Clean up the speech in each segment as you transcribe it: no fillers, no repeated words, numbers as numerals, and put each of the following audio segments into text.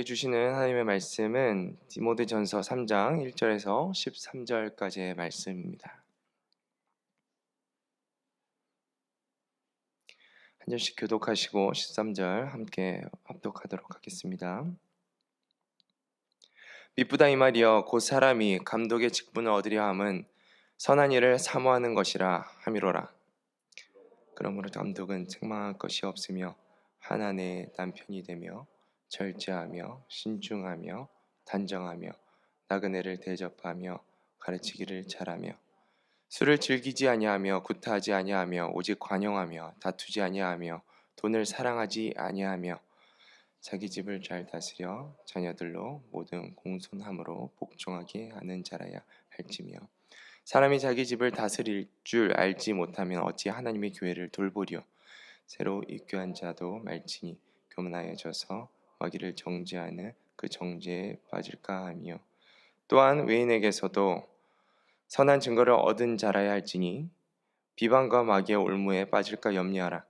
주시는 하나님의 말씀은 디모데전서 3장 1절에서 13절까지의 말씀입니다. 한 절씩 교독하시고 13절 함께 합독하도록 하겠습니다. 미쁘다 이 말이여 곧 사람이 감독의 직분을 얻으려 함은 선한 일을 사모하는 것이라 함이로라. 그러므로 감독은 책망할 것이 없으며 하나님의 남편이 되며 절제하며 신중하며 단정하며 나그네를 대접하며 가르치기를 잘하며 술을 즐기지 아니하며 구타하지 아니하며 오직 관용하며 다투지 아니하며 돈을 사랑하지 아니하며 자기 집을 잘 다스려 자녀들로 모든 공손함으로 복종하게 하는 자라야 할지며 사람이 자기 집을 다스릴 줄 알지 못하면 어찌 하나님의 교회를 돌보리요. 새로 입교한 자도 말치니 교만하여져서 마귀를 정죄하는 그 정죄에 빠질까 하며 또한 외인에게서도 선한 증거를 얻은 자라야 할지니 비방과 마귀의 올무에 빠질까 염려하라.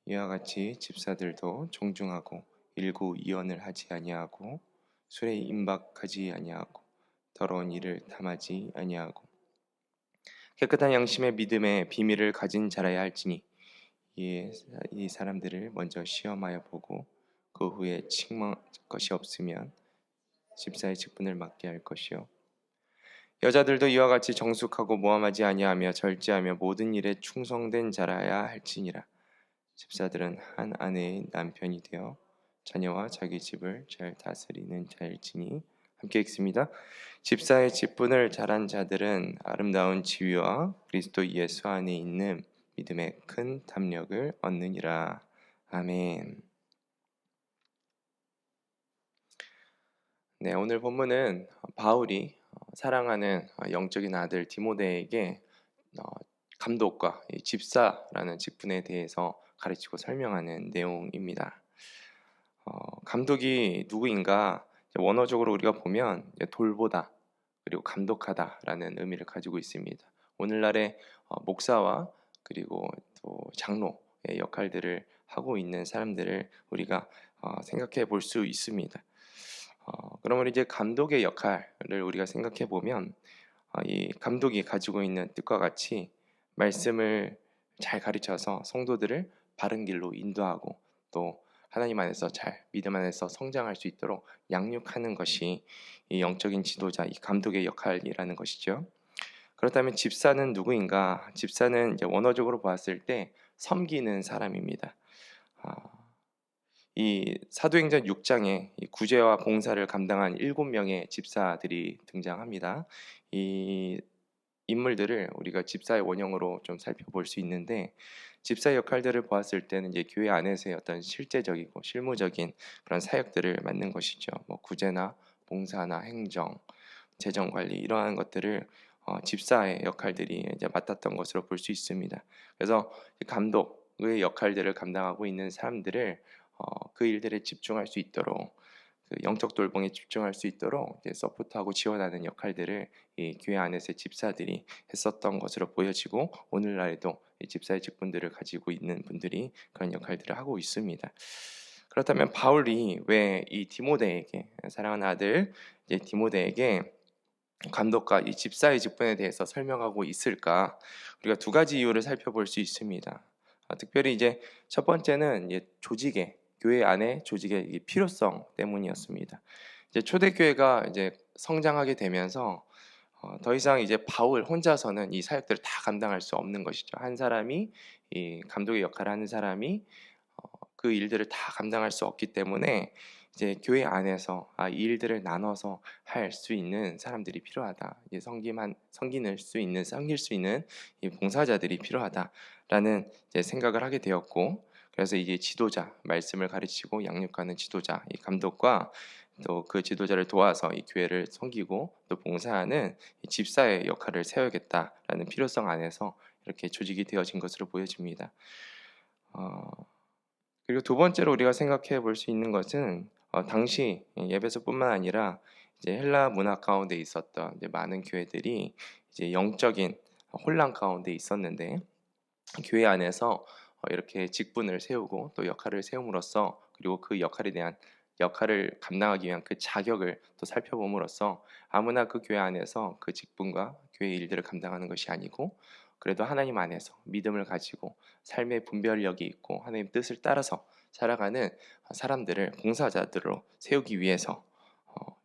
이와 같이 집사들도 존중하고 일구이언을 하지 아니하고 술에 임박하지 아니하고 더러운 일을 탐하지 아니하고 깨끗한 양심의 믿음의 비밀을 가진 자라야 할지니 이 사람들을 먼저 시험하여 보고 그 후에 칭망 것이 없으면 집사의 직분을 맡게 할 것이요 여자들도 이와 같이 정숙하고 모함하지 아니하며 절제하며 모든 일에 충성된 자라야 할지니라. 집사들은 한 아내의 남편이 되어 자녀와 자기 집을 잘 다스리는 자일지니. 함께 읽습니다. 집사의 직분을 잘한 자들은 아름다운 지위와 그리스도 예수 안에 있는 믿음의 큰 담력을 얻느니라. 아멘. 네, 오늘 본문은 바울이 사랑하는 영적인 아들 디모데에게 감독과 집사라는 직분에 대해서 가르치고 설명하는 내용입니다. 감독이 누구인가? 원어적으로 우리가 보면 돌보다 그리고 감독하다라는 의미를 가지고 있습니다. 오늘날의 목사와 그리고 또 장로의 역할들을 하고 있는 사람들을 우리가 생각해 볼 수 있습니다. 그러면 이제 감독의 역할을 우리가 생각해 보면 이 감독이 가지고 있는 뜻과 같이 말씀을 잘 가르쳐서 성도들을 바른 길로 인도하고 또 하나님 안에서 잘 믿음 안에서 성장할 수 있도록 양육하는 것이 이 영적인 지도자, 이 감독의 역할이라는 것이죠. 그렇다면 집사는 누구인가? 집사는 이제 원어적으로 보았을 때 섬기는 사람입니다. 이 사도행전 6장에 이 구제와 봉사를 감당한 7명의 집사들이 등장합니다. 이 인물들을 우리가 집사의 원형으로 좀 살펴볼 수 있는데 집사의 역할들을 보았을 때는 이제 교회 안에서의 어떤 실제적이고 실무적인 그런 사역들을 맡는 것이죠. 뭐 구제나 봉사나 행정, 재정 관리 이러한 것들을 집사의 역할들이 이제 맡았던 것으로 볼 수 있습니다. 그래서 감독의 역할들을 감당하고 있는 사람들을 그 일들에 집중할 수 있도록 그 영적 돌봄에 집중할 수 있도록 서포트하고 지원하는 역할들을 이 교회 안에서의 집사들이 했었던 것으로 보여지고 오늘날에도 이 집사의 직분들을 가지고 있는 분들이 그런 역할들을 하고 있습니다. 그렇다면 바울이 왜 이 디모데에게 사랑하는 아들 디모데에게 감독과 이 집사의 직분에 대해서 설명하고 있을까? 우리가 두 가지 이유를 살펴볼 수 있습니다. 특별히 이제 첫 번째는 조직의 교회 안에 조직의 필요성 때문이었습니다. 이제 초대교회가 이제 성장하게 되면서 더 이상 이제 바울 혼자서는 이 사역들을 다 감당할 수 없는 것이죠. 한 사람이 이 감독의 역할을 하는 사람이 그 일들을 다 감당할 수 없기 때문에 이제 교회 안에서 이 일들을 나눠서 할 수 있는 사람들이 필요하다. 이제 섬길 수 있는 이 봉사자들이 필요하다라는 이제 생각을 하게 되었고, 그래서 이제 지도자, 말씀을 가르치고 양육하는 지도자, 이 감독과 또 그 지도자를 도와서 이 교회를 섬기고 또 봉사하는 이 집사의 역할을 세워야겠다라는 필요성 안에서 이렇게 조직이 되어진 것으로 보여집니다. 그리고 두 번째로 우리가 생각해 볼 수 있는 것은 당시 예배소뿐만 아니라 이제 헬라 문화 가운데 있었던 이제 많은 교회들이 이제 영적인 혼란 가운데 있었는데 교회 안에서 이렇게 직분을 세우고 또 역할을 세움으로써 그리고 그 역할에 대한 역할을 감당하기 위한 그 자격을 또 살펴봄으로써 아무나 그 교회 안에서 그 직분과 교회 일들을 감당하는 것이 아니고 그래도 하나님 안에서 믿음을 가지고 삶의 분별력이 있고 하나님 뜻을 따라서 살아가는 사람들을 봉사자들로 세우기 위해서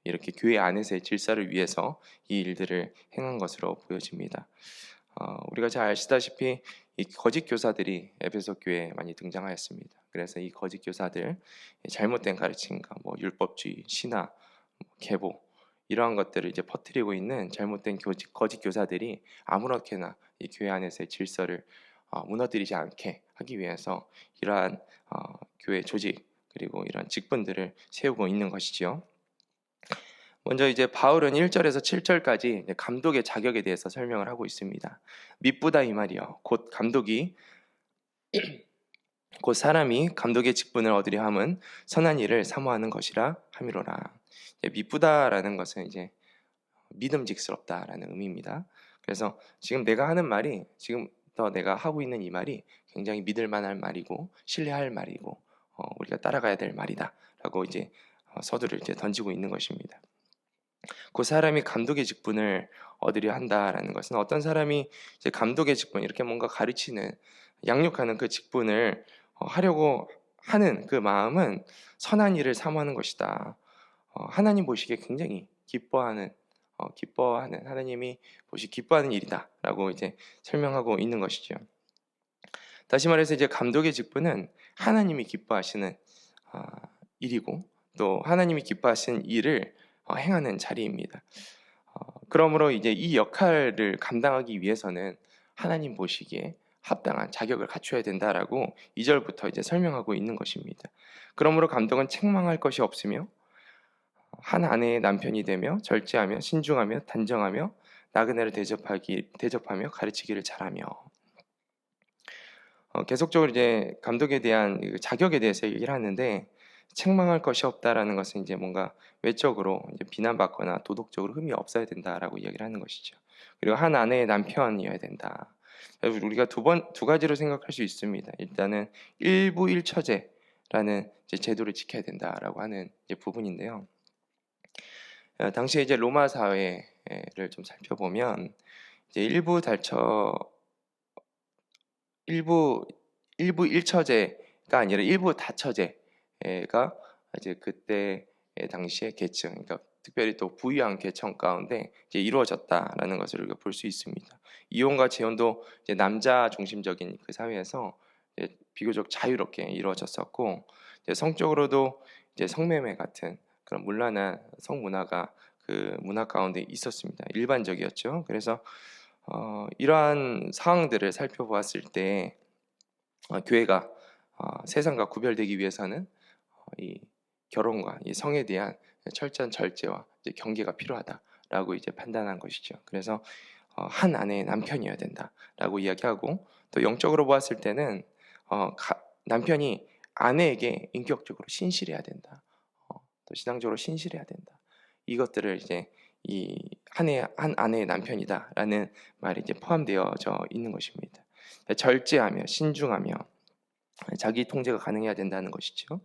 이렇게 교회 안에서의 질서를 위해서 이 일들을 행한 것으로 보여집니다. 우리가 잘 아시다시피 이 거짓 교사들이 에베소 교회에 많이 등장하였습니다. 그래서 이 거짓 교사들 잘못된 가르침과 율법주의, 신화, 계보 이러한 것들을 이제 퍼뜨리고 있는 잘못된 거짓 교사들이 아무렇게나 이 교회 안에서의 질서를 무너뜨리지 않게 하기 위해서 이러한 교회 조직 그리고 이러한 직분들을 세우고 있는 것이지요. 먼저 이제 바울은 1절에서 7절까지 감독의 자격에 대해서 설명을 하고 있습니다. 미쁘다 이 말이요. 곧 감독이 곧 사람이 감독의 직분을 얻으려 함은 선한 일을 사모하는 것이라 함이로라. 미쁘다라는 것은 이제 믿음직스럽다라는 의미입니다. 그래서 지금 내가 하는 말이 지금부터 내가 하고 있는 이 말이 굉장히 믿을 만한 말이고 신뢰할 말이고 우리가 따라가야 될 말이다라고 이제 서두를 이제 던지고 있는 것입니다. 그 사람이 감독의 직분을 얻으려 한다라는 것은 어떤 사람이 이제 감독의 직분 이렇게 뭔가 가르치는 양육하는 그 직분을 하려고 하는 그 마음은 선한 일을 사모하는 것이다. 하나님 보시기에 굉장히 기뻐하는 하나님이 기뻐하는 일이다라고 이제 설명하고 있는 것이죠. 다시 말해서 이제 감독의 직분은 하나님이 기뻐하시는 일이고 또 하나님이 기뻐하시는 일을 행하는 자리입니다. 그러므로 이제 이 역할을 감당하기 위해서는 하나님 보시기에 합당한 자격을 갖춰야 된다라고 2절부터 이제 설명하고 있는 것입니다. 그러므로 감독은 책망할 것이 없으며 한 아내의 남편이 되며 절제하며 신중하며 단정하며 나그네를 대접하며 가르치기를 잘하며 계속적으로 이제 감독에 대한 자격에 대해서 얘기를 하는데 책망할 것이 없다라는 것은 이제 뭔가 외적으로 이제 비난받거나 도덕적으로 흠이 없어야 된다라고 이야기를 하는 것이죠. 그리고 한 아내의 남편이어야 된다. 우리가 두 가지로 생각할 수 있습니다. 일단은 일부 일처제라는 이제 제도를 지켜야 된다라고 하는 이제 부분인데요. 당시에 이제 로마 사회를 좀 살펴보면 이제 일부 일처제가 아니라 일부 다처제가 이제 그때 당시의 계층, 그러니까 특별히 또 부유한 계층 가운데 이제 이루어졌다라는 것을 우리가 볼 수 있습니다. 이혼과 재혼도 이제 남자 중심적인 그 사회에서 이제 비교적 자유롭게 이루어졌었고, 이제 성적으로도 이제 성매매 같은 그런 문란한 성문화가 그 문화 가운데 있었습니다. 일반적이었죠. 그래서 이러한 상황들을 살펴보았을 때 교회가 세상과 구별되기 위해서는 이 결혼과 이 성에 대한 철저한 절제와 이제 경계가 필요하다라고 이제 판단한 것이죠. 그래서 한 아내의 남편이어야 된다라고 이야기하고 또 영적으로 보았을 때는 남편이 아내에게 인격적으로 신실해야 된다. 또 신앙적으로 신실해야 된다. 이것들을 이제 한 아내의 남편이다라는 말이 이제 포함되어져 있는 것입니다. 절제하며 신중하며 자기 통제가 가능해야 된다는 것이죠.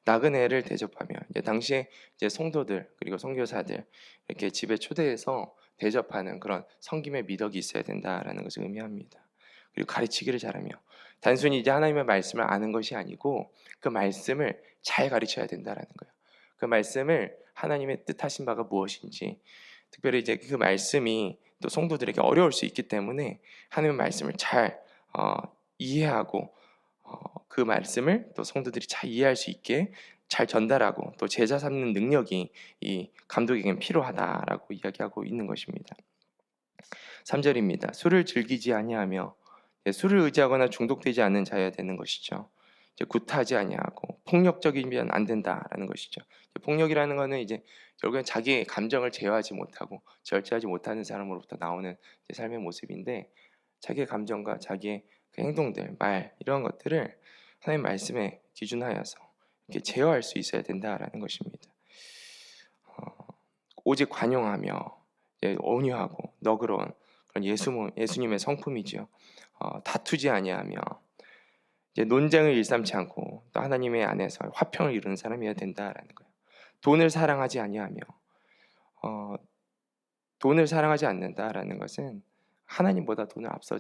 나그네를 대접하며 이제 당시에 이제 성도들 그리고 선교사들 이렇게 집에 초대해서 대접하는 그런 섬김의 미덕이 있어야 된다라는 것을 의미합니다. 그리고 가르치기를 잘하며 단순히 이제 하나님의 말씀을 아는 것이 아니고 그 말씀을 잘 가르쳐야 된다라는 거예요. 그 말씀을 하나님의 뜻하신 바가 무엇인지 특별히 이제 그 말씀이 또 성도들에게 어려울 수 있기 때문에 하나님의 말씀을 잘 이해하고 그 말씀을 또 성도들이 잘 이해할 수 있게 잘 전달하고 또 제자 삼는 능력이 이 감독에게는 필요하다라고 이야기하고 있는 것입니다. 3절입니다. 술을 즐기지 아니하며 술을 의지하거나 중독되지 않는 자여야 되는 것이죠. 이제 구타하지 아니하고 폭력적이면 안 된다라는 것이죠. 폭력이라는 것은 이제 결국엔 자기의 감정을 제어하지 못하고 절제하지 못하는 사람으로부터 나오는 삶의 모습인데 자기의 감정과 자기의 그 행동들, 말 이런 것들을 하나님 말씀에 기준하여서 이렇게 제어할 수 있어야 된다라는 것입니다. 오직 관용하며 온유하고 너그러운 그런 예수님의 성품이죠. 다투지 아니하며 이제 논쟁을 일삼지 않고 또 하나님의 안에서 화평을 이루는 사람이어야 된다라는 거예요. 돈을 사랑하지 아니하며 어, 돈을 사랑하지 않는다라는 것은 하나님보다 돈을 앞서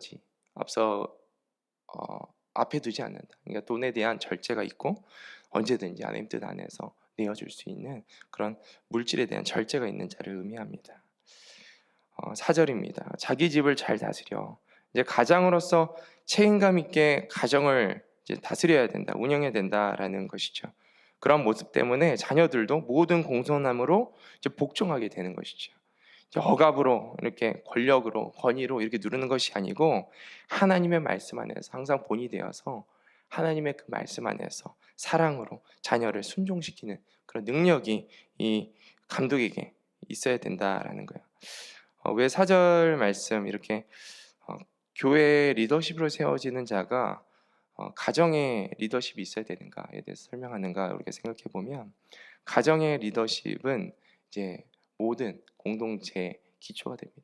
앞에 두지 않는다. 그러니까 돈에 대한 절제가 있고 언제든지 하나님 뜻 안에서 내어줄 수 있는 그런 물질에 대한 절제가 있는 자를 의미합니다. 4절입니다. 자기 집을 잘 다스려. 이제 가장으로서 책임감 있게 가정을 이제 다스려야 된다, 운영해야 된다라는 것이죠. 그런 모습 때문에 자녀들도 모든 공손함으로 이제 복종하게 되는 것이죠. 이제 억압으로 이렇게 권력으로 권위로 이렇게 누르는 것이 아니고 하나님의 말씀 안에서 항상 본이 되어서 하나님의 그 말씀 안에서 사랑으로 자녀를 순종시키는 그런 능력이 이 감독에게 있어야 된다라는 거예요. 왜 4절 말씀 이렇게 교회 리더십으로 세워지는 자가 가정의 리더십이 있어야 되는가에 대해서 설명하는가 우리가 생각해 보면 가정의 리더십은 이제 모든 공동체의 기초가 됩니다.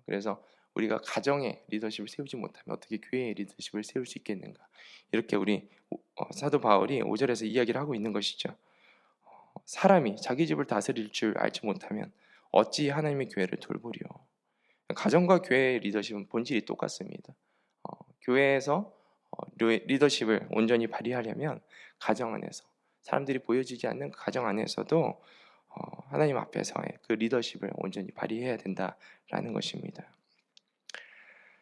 그래서 우리가 가정의 리더십을 세우지 못하면 어떻게 교회의 리더십을 세울 수 있겠는가? 이렇게 우리 사도 바울이 5절에서 이야기를 하고 있는 것이죠. 사람이 자기 집을 다스릴 줄 알지 못하면 어찌 하나님의 교회를 돌보리요? 가정과 교회의 리더십은 본질이 똑같습니다. 교회에서 리더십을 온전히 발휘하려면 가정 안에서 사람들이 보여지지 않는 가정 안에서도 하나님 앞에서의 그 리더십을 온전히 발휘해야 된다라는 것입니다.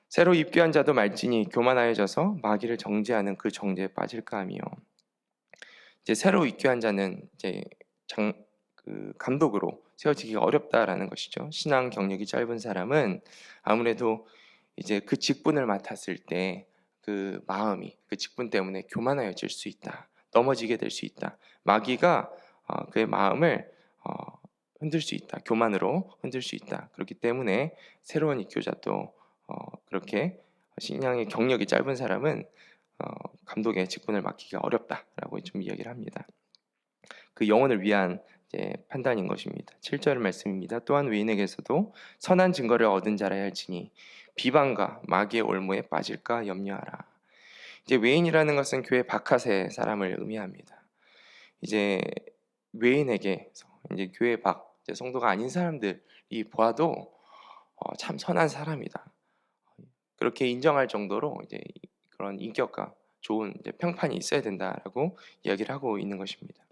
새로 입교한 자도 말지니 교만하여져서 마귀를 정죄하는 그 정죄에 빠질까 하며 이제 새로 입교한 자는 이제 그 감독으로 세워지기가 어렵다라는 것이죠. 신앙 경력이 짧은 사람은 아무래도 이제 그 직분을 맡았을 때 그 마음이 그 직분 때문에 교만하여질 수 있다. 넘어지게 될 수 있다. 마귀가 그의 마음을 흔들 수 있다. 교만으로 흔들 수 있다. 그렇기 때문에 새로운 입교자도 그렇게 신앙의 경력이 짧은 사람은 감독의 직분을 맡기가 어렵다라고 좀 이야기를 합니다. 그 영혼을 위한 이제 판단인 것입니다. 7절 말씀입니다. 또한 외인에게서도 선한 증거를 얻은 자라야 할지니 비방과 마귀의 올무에 빠질까 염려하라. 이제 외인이라는 것은 교회 바깥의 사람을 의미합니다. 이제 외인에게서 이제 교회 밖 이제 성도가 아닌 사람들이 보아도 참 선한 사람이다. 그렇게 인정할 정도로 이제 그런 인격과 좋은 이제 평판이 있어야 된다라고 이야기를 하고 있는 것입니다.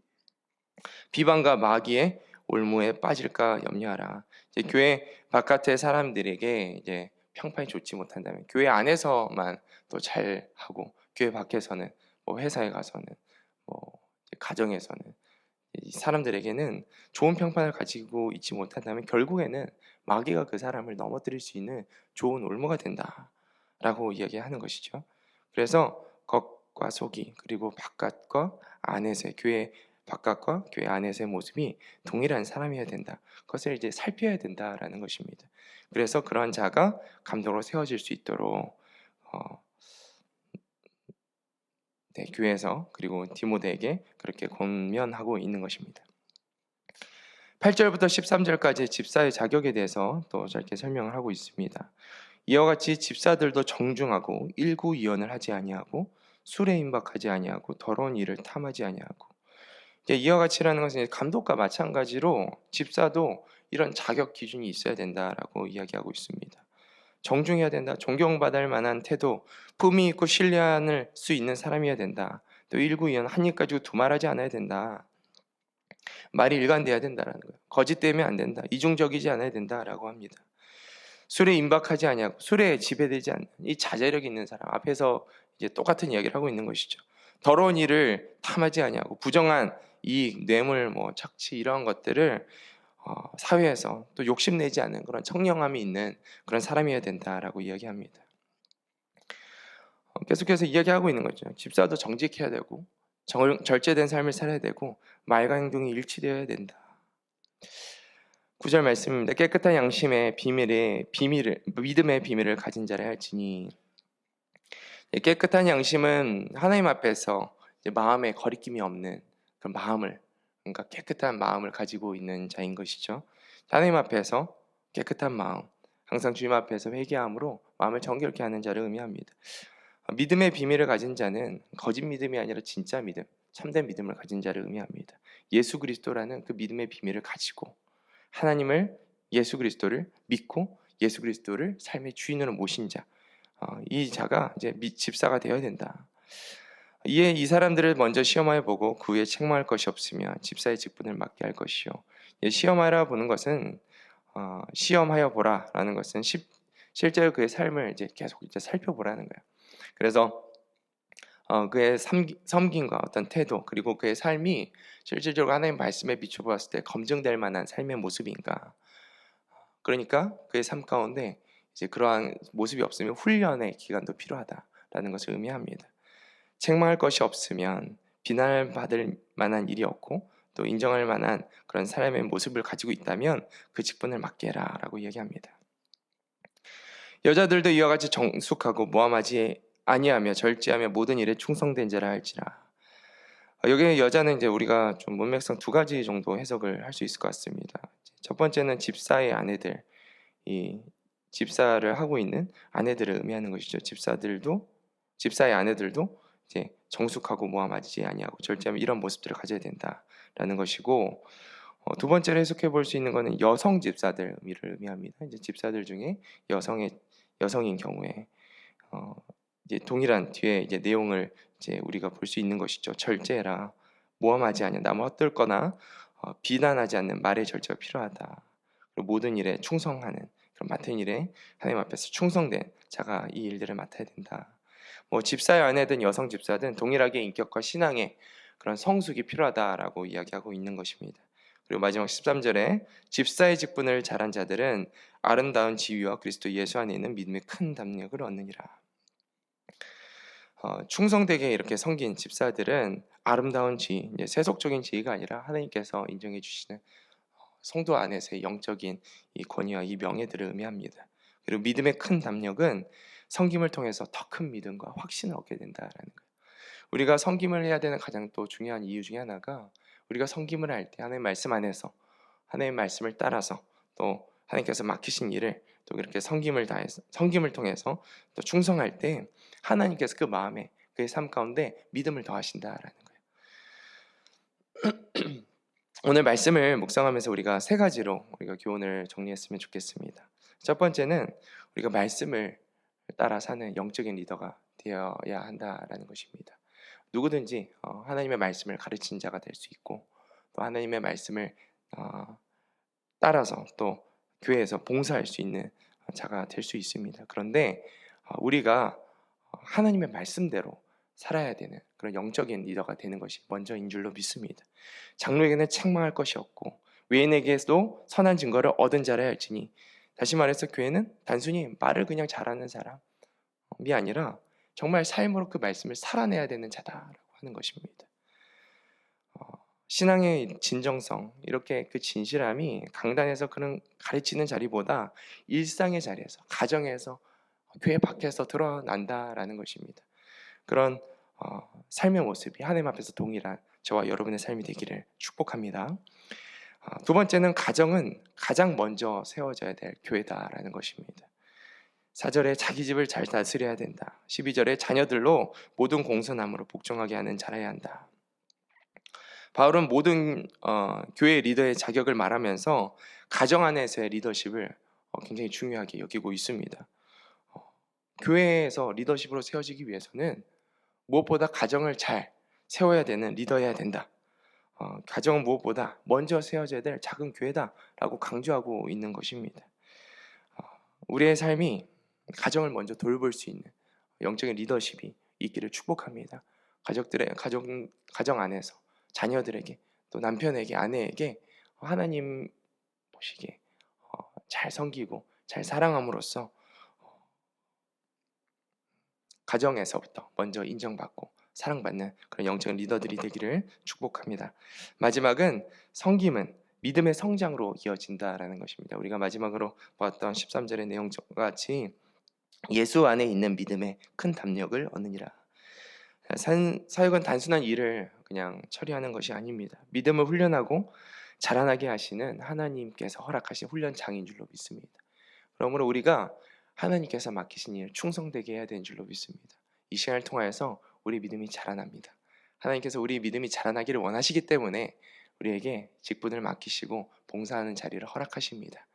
비방과 마귀의 올무에 빠질까 염려하라. 이제 교회 바깥의 사람들에게 이제 평판이 좋지 못한다면 교회 안에서만 또 잘 하고 교회 밖에서는 뭐 회사에 가서는 뭐 가정에서는 이 사람들에게는 좋은 평판을 가지고 있지 못한다면 결국에는 마귀가 그 사람을 넘어뜨릴 수 있는 좋은 올무가 된다라고 이야기하는 것이죠. 그래서 겉과 속이 그리고 바깥과 안에서의 교회 바깥과 교회 안에서의 모습이 동일한 사람이어야 된다. 그것을 이제 살펴야 된다라는 것입니다. 그래서 그러한 자가 감독으로 세워질 수 있도록 교회에서 그리고 디모데에게 그렇게 권면하고 있는 것입니다. 8절부터 13절까지 집사의 자격에 대해서 또 짧게 설명을 하고 있습니다. 이와 같이 집사들도 정중하고 일구이언을 하지 아니하고 술에 임박하지 아니하고 더러운 일을 탐하지 아니하고 이와 같이라는 것은 감독과 마찬가지로 집사도 이런 자격 기준이 있어야 된다라고 이야기하고 있습니다. 정중해야 된다. 존경받을 만한 태도, 품위 있고 신뢰할 수 있는 사람이어야 된다. 또 일구이언 한 입 가지고 두말하지 않아야 된다. 말이 일관돼야 된다라는 거예요. 거짓되면 안 된다. 이중적이지 않아야 된다라고 합니다. 술에 임박하지 아니하고 술에 지배되지 않는 이 자제력 있는 사람 앞에서 이제 똑같은 이야기를 하고 있는 것이죠. 더러운 일을 탐하지 아니하고 부정한 이익, 뇌물, 착취 이러한 것들을 사회에서 또 욕심내지 않는 그런 청량함이 있는 그런 사람이어야 된다라고 이야기합니다. 계속해서 이야기하고 있는 거죠. 집사도 정직해야 되고 절제된 삶을 살아야 되고 말과 행동이 일치되어야 된다. 9절 말씀입니다. 깨끗한 양심의 믿음의 비밀을 가진 자라 할지니 깨끗한 양심은 하나님 앞에서 이제 마음에 거리낌이 없는 그런 마음을 그러니까 깨끗한 마음을 가지고 있는 자인 것이죠. 하나님 앞에서 깨끗한 마음, 항상 주님 앞에서 회개함으로 마음을 정결케 하는 자를 의미합니다. 믿음의 비밀을 가진 자는 거짓 믿음이 아니라 진짜 믿음, 참된 믿음을 가진 자를 의미합니다. 예수 그리스도라는 그 믿음의 비밀을 가지고 하나님을 예수 그리스도를 믿고 예수 그리스도를 삶의 주인으로 모신 자, 이 자가 이제 집사가 되어야 된다. 이에 이 사람들을 먼저 시험하여 보고 그 후에 책망할 것이 없으면 집사의 직분을 맡게 할 것이요. 시험하여 보는 것은 시험하여 보라라는 것은 실제로 그의 삶을 이제 계속 이제 살펴보라는 거예요. 그래서 그의 섬김과 어떤 태도 그리고 그의 삶이 실질적으로 하나님 말씀에 비춰보았을 때 검증될 만한 삶의 모습인가. 그러니까 그의 삶 가운데 이제 그러한 모습이 없으면 훈련의 기간도 필요하다라는 것을 의미합니다. 책망할 것이 없으면 비난을 받을 만한 일이 없고 또 인정할 만한 그런 사람의 모습을 가지고 있다면 그 직분을 맡게 해라라고 얘기합니다. 여자들도 이와 같이 정숙하고 모함하지 아니하며 절제하며 모든 일에 충성된 자라 할지라. 여기에 여자는 이제 우리가 좀 문맥상 두 가지 정도 해석을 할 수 있을 것 같습니다. 첫 번째는 집사의 아내들, 이 집사를 하고 있는 아내들을 의미하는 것이죠. 집사의 아내들도 이제 정숙하고 모함하지 아니하고 절제하며 이런 모습들을 가져야 된다라는 것이고, 두 번째로 해석해 볼 수 있는 것은 여성 집사들 의미를 의미합니다. 이제 집사들 중에 여성인 경우에 이제 동일한 뒤에 이제 내용을 이제 우리가 볼 수 있는 것이죠. 절제라, 모함하지 않냐, 남을 헛들거나 비난하지 않는 말의 절제가 필요하다. 그리고 모든 일에 충성하는, 그런 맡은 일에 하나님 앞에서 충성된 자가 이 일들을 맡아야 된다. 뭐 집사의 아내든 여성 집사든 동일하게 인격과 신앙의 그런 성숙이 필요하다라고 이야기하고 있는 것입니다. 그리고 마지막 13절에 집사의 직분을 잘한 자들은 아름다운 지위와 그리스도 예수 안에 있는 믿음의 큰 담력을 얻느니라. 충성되게 이렇게 섬긴 집사들은 아름다운 지위, 이제 세속적인 지위가 아니라 하나님께서 인정해 주시는 성도 안에서의 영적인 이 권위와 이 명예들을 의미합니다. 그리고 믿음의 큰 담력은 섬김을 통해서 더 큰 믿음과 확신을 얻게 된다라는 거예요. 우리가 섬김을 해야 되는 가장 또 중요한 이유 중에 하나가 우리가 섬김을 할 때 하나님의 말씀 안에서 하나님의 말씀을 따라서 또 하나님께서 맡기신 일을 또 그렇게 섬김을 통해서 또 충성할 때 하나님께서 그 마음에 그의 삶 가운데 믿음을 더하신다라는 거예요. 오늘 말씀을 묵상하면서 우리가 세 가지로 우리가 교훈을 정리했으면 좋겠습니다. 첫 번째는 우리가 말씀을 따라 사는 영적인 리더가 되어야 한다라는 것입니다. 누구든지 하나님의 말씀을 가르치는 자가 될 수 있고 또 하나님의 말씀을 따라서 또 교회에서 봉사할 수 있는 자가 될 수 있습니다. 그런데 우리가 하나님의 말씀대로 살아야 되는 그런 영적인 리더가 되는 것이 먼저인 줄로 믿습니다. 장로에게는 책망할 것이 없고 외인에게도 선한 증거를 얻은 자라 할지니, 다시 말해서 교회는 단순히 말을 그냥 잘하는 사람이 아니라 정말 삶으로 그 말씀을 살아내야 되는 자다라고 하는 것입니다. 신앙의 진정성, 이렇게 그 진실함이 강단에서 그런 가르치는 자리보다 일상의 자리에서, 가정에서, 교회 밖에서 드러난다라는 것입니다. 그런 삶의 모습이 하나님 앞에서 동일한 저와 여러분의 삶이 되기를 축복합니다. 두 번째는 가정은 가장 먼저 세워져야 될 교회다라는 것입니다. 4절에 자기 집을 잘 다스려야 된다. 12절에 자녀들로 모든 공선함으로 복종하게 하는 자라야 한다. 바울은 모든 교회 리더의 자격을 말하면서 가정 안에서의 리더십을 굉장히 중요하게 여기고 있습니다. 교회에서 리더십으로 세워지기 위해서는 무엇보다 가정을 잘 세워야 되는 리더여야 된다. 가정은 무엇보다 먼저 세워져야 될 작은 교회다라고 강조하고 있는 것입니다. 우리의 삶이 가정을 먼저 돌볼 수 있는 영적인 리더십이 있기를 축복합니다. 가정 안에서 자녀들에게 또 남편에게 아내에게 하나님 보시기에 잘 섬기고 잘 사랑함으로써 가정에서부터 먼저 인정받고 사랑받는 그런 영적인 리더들이 되기를 축복합니다. 마지막은 섬김은 믿음의 성장으로 이어진다라는 것입니다. 우리가 마지막으로 보았던 13절의 내용과 같이 예수 안에 있는 믿음의 큰 담력을 얻느니라. 사역은 단순한 일을 그냥 처리하는 것이 아닙니다. 믿음을 훈련하고 자라나게 하시는 하나님께서 허락하신 훈련장인 줄로 믿습니다. 그러므로 우리가 하나님께서 맡기신 일 충성되게 해야 되는 줄로 믿습니다. 이 시간을 통하여서 우리 믿음이 자라납니다. 하나님께서 우리 믿음이 자라나기를 원하시기 때문에 우리에게 직분을 맡기시고 봉사하는 자리를 허락하십니다.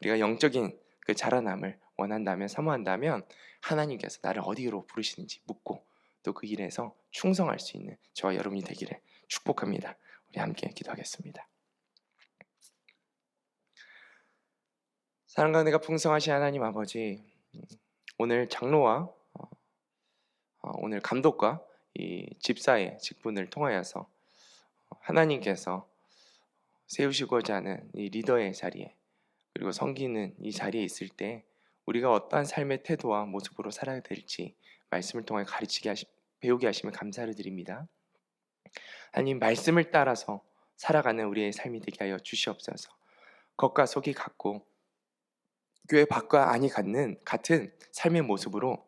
우리가 영적인 그 자라남을 원한다면, 사모한다면 하나님께서 나를 어디로 부르시는지 묻고 또 그 일에서 충성할 수 있는 저와 여러분이 되기를 축복합니다. 우리 함께 기도하겠습니다. 사랑과 은혜가 풍성하신 하나님 아버지, 오늘 장로와 오늘 감독과 이 집사의 직분을 통하여서 하나님께서 세우시고자 하는 이 리더의 자리에, 그리고 섬기는 이 자리에 있을 때 우리가 어떠한 삶의 태도와 모습으로 살아야 될지 말씀을 통해 배우게 하시면 감사를 드립니다. 하나님, 말씀을 따라서 살아가는 우리의 삶이 되게 하여 주시옵소서. 겉과 속이 같고 교회 밖과 안이 같은 삶의 모습으로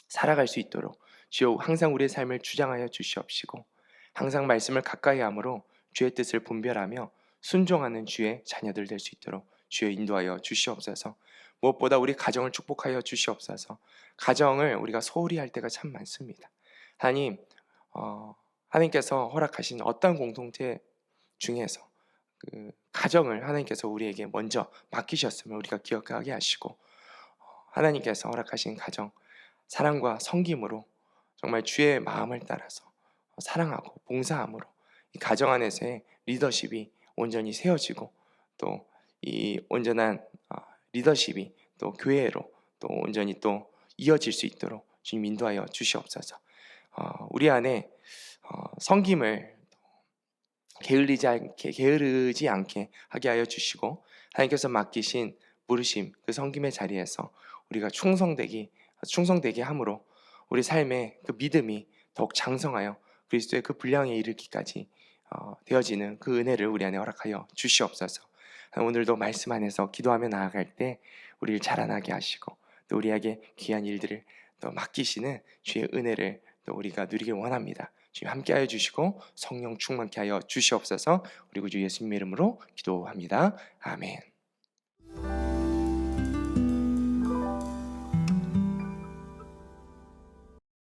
살아갈 수 있도록 주여 항상 우리의 삶을 주장하여 주시옵시고, 항상 말씀을 가까이 함으로 주의 뜻을 분별하며 순종하는 주의 자녀들 될 수 있도록 주여 인도하여 주시옵소서. 무엇보다 우리 가정을 축복하여 주시옵소서. 가정을 우리가 소홀히 할 때가 참 많습니다. 하나님, 하나님께서 허락하신 어떤 공동체 중에서 그 가정을 하나님께서 우리에게 먼저 맡기셨음을 우리가 기억하게 하시고, 하나님께서 허락하신 가정, 사랑과 섬김으로 정말 주의 마음을 따라서 사랑하고 봉사함으로 이 가정 안에서의 리더십이 온전히 세워지고, 또 이 온전한 리더십이 또 교회로 또 온전히 또 이어질 수 있도록 주님 인도하여 주시옵소서. 우리 안에 섬김을 게으르지 않게 하게 하여 주시고, 하나님께서 맡기신 부르심 그 섬김의 자리에서 우리가 충성되게 함으로 우리 삶의 그 믿음이 더욱 장성하여 그리스도의 그 분량에 이르기까지 되어지는 그 은혜를 우리 안에 허락하여 주시옵소서. 오늘도 말씀 안에서 기도하며 나아갈 때 우리를 자라나게 하시고, 또 우리에게 귀한 일들을 또 맡기시는 주의 은혜를 또 우리가 누리길 원합니다. 주님 함께하여 주시고 성령 충만케 하여 주시옵소서. 우리 구주 예수님의 이름으로 기도합니다. 아멘.